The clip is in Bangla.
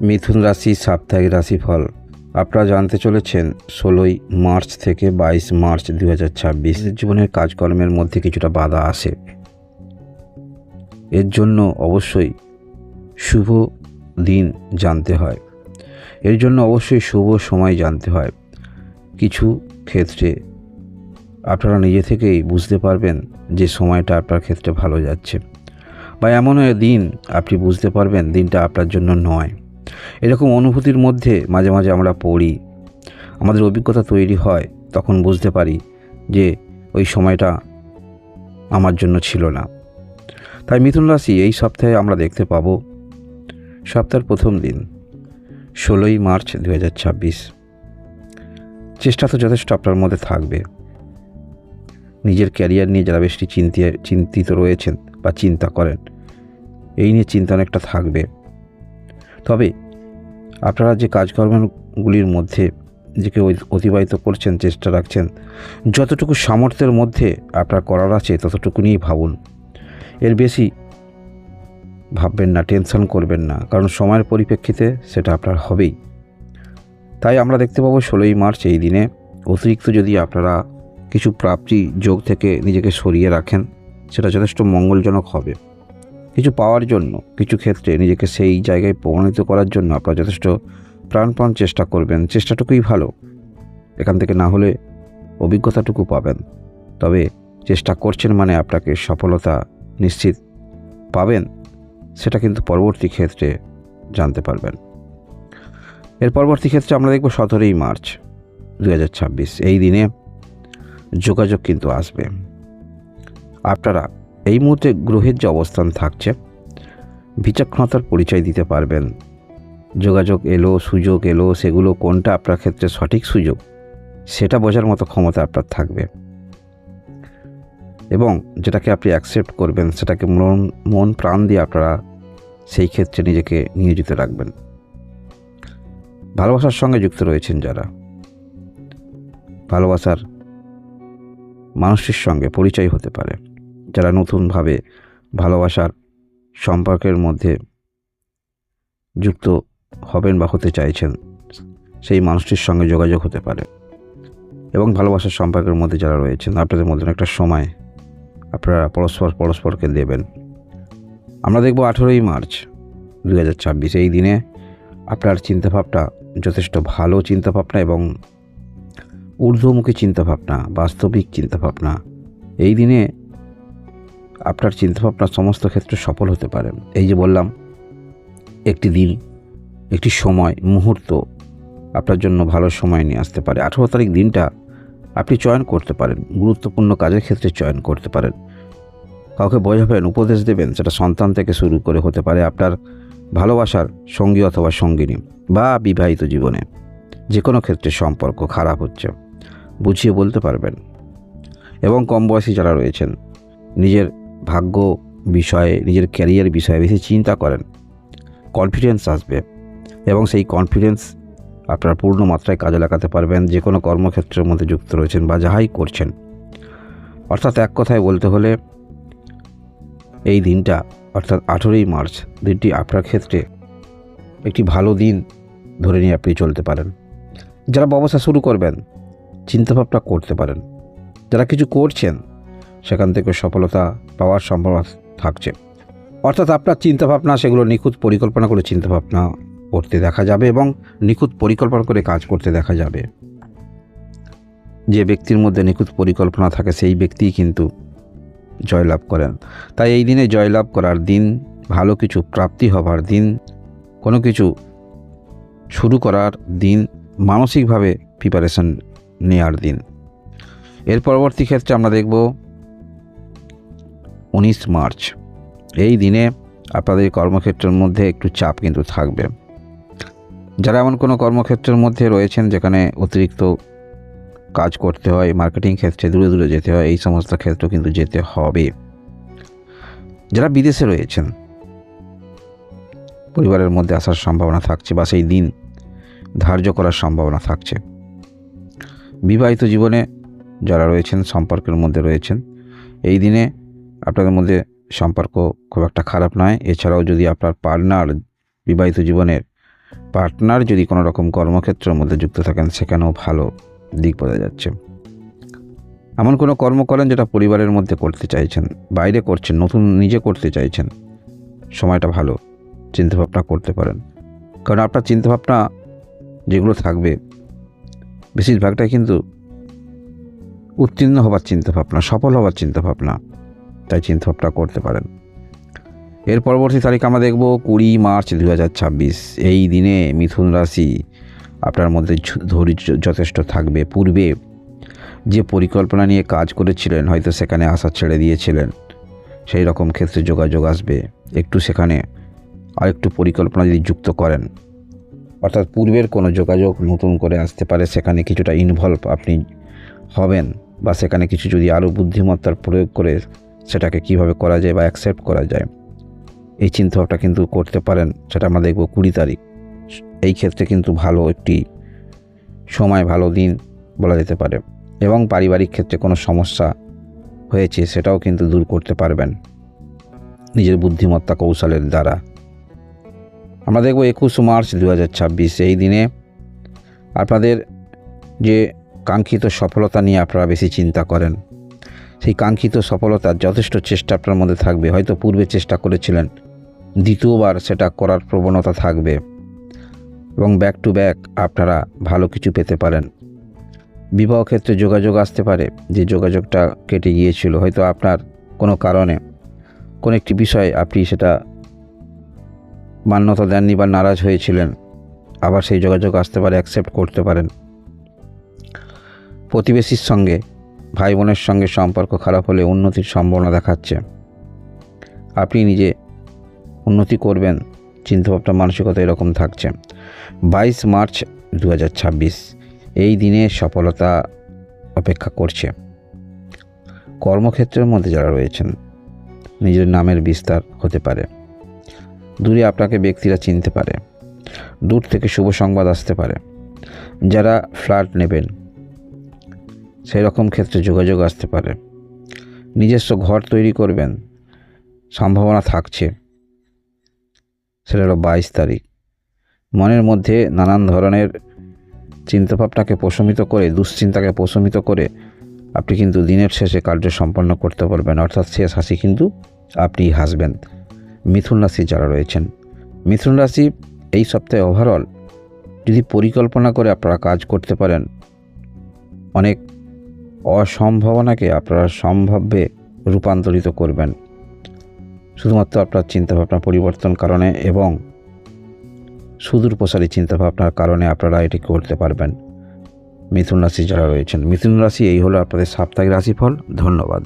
মিথুন রাশি সাপ্তাহিক রাশিফল আপনারা জানতে চলেছেন 16 মার্চ থেকে 22 মার্চ 2026। জীবনের কাজকর্মের মধ্যে কিছুটা বাধা আসে, এর জন্য অবশ্যই শুভ দিন জানতে হয়, এর জন্য অবশ্যই শুভ সময় জানতে হয়। কিছু ক্ষেত্রে আপনারা নিজে থেকেই বুঝতে পারবেন যে সময়টা আপনার ক্ষেত্রে ভালো যাচ্ছে, বা এমন দিন আপনি বুঝতে পারবেন দিনটা আপনার জন্য নয়। এরকম অনুভূতির মধ্যে মাঝে মাঝে আমরা পড়ি, আমাদের অভিজ্ঞতা তৈরি হয়, তখন বুঝতে পারি যে ওই সময়টা আমার জন্য ছিল না। তাই মিথুন রাশি এই সপ্তাহে আমরা দেখতে পাব সপ্তাহের প্রথম দিন 16 মার্চ 2026। চেষ্টা তো যথেষ্ট আপনার মধ্যে থাকবে। নিজের ক্যারিয়ার নিয়ে যারা বেশি চিন্তিত রয়েছেন বা চিন্তা করেন, এই নিয়ে চিন্তা অনেকটা থাকবে। তবে আপনারা যে কাজকর্মগুলির মধ্যে নিজেকে অতিবাহিত করছেন, চেষ্টা রাখছেন, যতটুকু সামর্থ্যের মধ্যে আপনার করার আছে ততটুকু নিয়েই ভাবুন। এর বেশি ভাববেন না, টেনশন করবেন না, কারণ সময়ের পরিপ্রেক্ষিতে সেটা আপনার হবেই। তাই আমরা দেখতে পাবো 16 মার্চ এই দিনে অতিরিক্ত যদি আপনারা কিছু প্রাপ্তি যোগ থেকে নিজেকে সরিয়ে রাখেন, সেটা যথেষ্ট মঙ্গলজনক হবে। কিছু পাওয়ার জন্য, কিছু ক্ষেত্রে নিজেকে সেই জায়গায় প্রমাণিত করার জন্য আপনারা যথেষ্ট প্রাণপণ চেষ্টা করবেন। চেষ্টাটুকুই ভালো, এখান থেকে না হলে অভিজ্ঞতাটুকু পাবেন। তবে চেষ্টা করছেন মানে আপনাকে সফলতা নিশ্চিত পাবেন, সেটা কিন্তু পরবর্তী ক্ষেত্রে জানতে পারবেন। এর পরবর্তী ক্ষেত্রে আমরা দেখব 17 মার্চ 2026। এই দিনে যোগাযোগ কিন্তু আসবে। আপনারা এই মুহূর্তে গ্রহের যে অবস্থান থাকছে, বিচক্ষণতার পরিচয় দিতে পারবেন। যোগাযোগ এলো, সুযোগ এলো, সেগুলো কোনটা আপনার ক্ষেত্রে সঠিক সুযোগ সেটা বোঝার মতো ক্ষমতা আপনার থাকবে, এবং যেটাকে আপনি অ্যাকসেপ্ট করবেন সেটাকে মন প্রাণ দিয়ে আপনারা সেই ক্ষেত্রে নিজেকে নিয়োজিত রাখবেন। ভালোবাসার সঙ্গে যুক্ত রয়েছেন যারা, ভালোবাসার মানুষটির সঙ্গে পরিচয় হতে পারে। যারা নতুনভাবে ভালোবাসার সম্পর্কের মধ্যে যুক্ত হবেন বা হতে চাইছেন, সেই মানুষটির সঙ্গে যোগাযোগ হতে পারে। এবং ভালোবাসার সম্পর্কের মধ্যে যারা রয়েছেন, আপনাদের মধ্যে একটা সময় আপনারা পরস্পরকে দেবেন। আমরা দেখব 18 মার্চ 2026। এই দিনে আপনার চিন্তাভাবনা যথেষ্ট ভালো চিন্তাভাবনা এবং ঊর্ধ্বমুখী চিন্তাভাবনা, বাস্তবিক চিন্তাভাবনা। এই দিনে আপনার চিন্তাভাবনা সমস্ত ক্ষেত্রে সফল হতে পারে। এই যে বললাম, একটি দিন, একটি সময়, মুহূর্ত আপনার জন্য ভালো সময় নিয়ে আসতে পারে। 18 তারিখ দিনটা আপনি চয়ন করতে পারেন, গুরুত্বপূর্ণ কাজের ক্ষেত্রে চয়ন করতে পারেন। কাউকে বোঝাবেন, উপদেশ দেবেন, সেটা সন্তান থেকে শুরু করে হতে পারে আপনার ভালোবাসার সঙ্গী অথবা সঙ্গিনী, বা বিবাহিত জীবনে যে কোনো ক্ষেত্রে সম্পর্ক খারাপ হচ্ছে বুঝিয়ে বলতে পারবেন। এবং কম বয়সী যারা রয়েছেন, নিজের ভাগ্য বিষয়ে, নিজের ক্যারিয়ার বিষয়ে বেশি চিন্তা করেন, কনফিডেন্স আসবে এবং সেই কনফিডেন্স আপনারা পূর্ণ মাত্রায় কাজে লাগাতে পারবেন যে কোনো কর্মক্ষেত্রের মধ্যে যুক্ত রয়েছেন বা যাহাই করছেন। অর্থাৎ এক কথায় বলতে হলে এই দিনটা, অর্থাৎ 18 মার্চ দিনটি আপনার ক্ষেত্রে একটি ভালো দিন ধরে নিয়ে আপনি চলতে পারেন। যারা ব্যবসা শুরু করবেন, চিন্তাভাবনা করতে পারেন। যারা কিছু করছেন, সেখান থেকে সফলতা পাওয়ার সম্ভাবনা থাকছে। অর্থাৎ আপনার চিন্তাভাবনা, সেগুলো নিখুঁত পরিকল্পনা করে চিন্তাভাবনা করতে দেখা যাবে এবং নিখুঁত পরিকল্পনা করে কাজ করতে দেখা যাবে। যে ব্যক্তির মধ্যে নিখুঁত পরিকল্পনা থাকে, সেই ব্যক্তিই কিন্তু জয়লাভ করেন। তাই এই দিনে জয়লাভ করার দিন, ভালো কিছু প্রাপ্তি হবার দিন, কোনো কিছু শুরু করার দিন, মানসিকভাবে প্রিপারেশন নেওয়ার দিন। এর পরবর্তী ক্ষেত্রে আমরা দেখব 19 মার্চ। এই দিনে আপনাদের কর্মক্ষেত্রের মধ্যে একটু চাপ কিন্তু থাকবে। যারা এমন কোনো কর্মক্ষেত্রের মধ্যে রয়েছেন যেখানে অতিরিক্ত কাজ করতে হয়, মার্কেটিং ক্ষেত্রে দূরে দূরে যেতে হয়, এই সমস্ত ক্ষেত্র কিন্তু যেতে হবে। যারা বিদেশে রয়েছেন, পরিবারের মধ্যে আসার সম্ভাবনা থাকছে বা সেই দিন ধার্য করার সম্ভাবনা থাকছে। বিবাহিত জীবনে যারা রয়েছেন, সম্পর্কের মধ্যে রয়েছেন, এই দিনে আপনাদের মধ্যে সম্পর্ক খুব একটা খারাপ নয়। এছাড়াও যদি আপনার পার্টনার বিবাহিত জীবনের পার্টনার যদি কোনো রকম কর্মক্ষেত্রের মধ্যে যুক্ত থাকেন সেখানেও ভালো দিক বোঝা যাচ্ছে। এমন কোনো কর্ম করেন যেটা পরিবারের মধ্যে করতে চাইছেন, বাইরে করছেন, নতুন নিজে করতে চাইছেন, সময়টা ভালো, চিন্তাভাবনা করতে পারেন। কারণ আপনার চিন্তাভাবনা যেগুলো থাকবে বেশিরভাগটাই কিন্তু উত্তীর্ণ হবার চিন্তাভাবনা, সফল হবার চিন্তাভাবনা, তাই চিন্তাভাবনা করতে পারেন। এর পরবর্তী তারিখ আমরা দেখব 20 মার্চ 2026। এই দিনে মিথুন রাশি আপনার মধ্যে ধৈর্য যথেষ্ট থাকবে। পূর্বে যে পরিকল্পনা নিয়ে কাজ করেছিলেন হয়তো সেখানে আশা ছেড়ে দিয়েছিলেন, সেই রকম ক্ষেত্রে যোগাযোগ আসবে। একটু সেখানে আরেকটু পরিকল্পনা যদি যুক্ত করেন, অর্থাৎ পূর্বের কোনো যোগাযোগ নতুন করে আসতে পারে, সেখানে কিছুটা ইনভলভ আপনি হবেন, বা সেখানে কিছু যদি আরও বুদ্ধিমত্তার প্রয়োগ করে সেটাকে কিভাবে করা যায় বা অ্যাকসেপ্ট করা যায়, এই চিন্তাভাবনা কিন্তু করতে পারেন। সেটা আমরা দেখব 20 তারিখ। এই ক্ষেত্রে কিন্তু ভালো একটি সময়, ভালো দিন বলা যেতে পারে। এবং পারিবারিক ক্ষেত্রে কোনো সমস্যা হয়েছে সেটাও কিন্তু দূর করতে পারবেন নিজের বুদ্ধিমত্তা কৌশলের দ্বারা। আমরা দেখব 21 মার্চ 2026। এই দিনে আপনাদের যে কাঙ্ক্ষিত সফলতা নিয়ে আপনারা বেশি চিন্তা করেন, সেই কাঙ্ক্ষিত সফলতার যথেষ্ট চেষ্টা আপনার মধ্যে থাকবে। হয়তো পূর্বে চেষ্টা করেছিলেন, দ্বিতীয়বার সেটা করার প্রবণতা থাকবে এবং ব্যাক টু ব্যাক আপনারা ভালো কিছু পেতে পারেন। বিবাহ ক্ষেত্রে যোগাযোগ আসতে পারে, যে যোগাযোগটা কেটে গিয়েছিল, হয়তো আপনার কোনো কারণে কোনো একটি বিষয়ে আপনি সেটা মান্যতা দেননি বা নারাজ হয়েছিলেন, আবার সেই যোগাযোগ আসতে পারে, অ্যাকসেপ্ট করতে পারেন। প্রতিবেশীর সঙ্গে, ভাই বোনের সঙ্গে সম্পর্ক খারাপ হলে উন্নতির সম্ভাবনা দেখাচ্ছে। আপনি নিজে উন্নতি করবেন, চিন্তাভাবনা মানসিকতা এরকম থাকছে। 22 মার্চ 2026। এই দিনে সফলতা অপেক্ষা করছে। কর্মক্ষেত্রের মধ্যে যারা রয়েছেন, নিজের নামের বিস্তার হতে পারে। দূরে আপনাকে ব্যক্তিরা চিনতে পারে, দূর থেকে শুভ সংবাদ আসতে পারে। যারা ফ্ল্যাট নেবেন সেই রকম ক্ষেত্রে যোগাযোগ আসতে পারে। নিজস্ব ঘর তৈরি করবেন, সম্ভাবনা থাকছে। সেটা হলো 22 তারিখ। মনের মধ্যে নানান ধরনের চিন্তাভাবনাকে প্রশমিত করে, দুশ্চিন্তাকে প্রশমিত করে আপনি কিন্তু দিনের শেষে কার্য সম্পন্ন করতে পারবেন, অর্থাৎ শেষ হাসি কিন্তু আপনি হাসবেন। মিথুন রাশি যারা রয়েছেন, মিথুন রাশি এই সপ্তাহে ওভারঅল যদি পরিকল্পনা করে আপনারা কাজ করতে পারেন, অনেক অসম্ভাবনাকে আপনারা সম্ভাব্যে রূপান্তরিত করবেন, শুধুমাত্র আপনার চিন্তাভাবনা পরিবর্তন কারণে এবং সুদূর প্রসারী চিন্তাভাবনার কারণে আপনারা এটি করতে পারবেন। মিথুন রাশি যারা রয়েছেন, মিথুন রাশি এই হলো আপনাদের সাপ্তাহিক রাশিফল। ধন্যবাদ।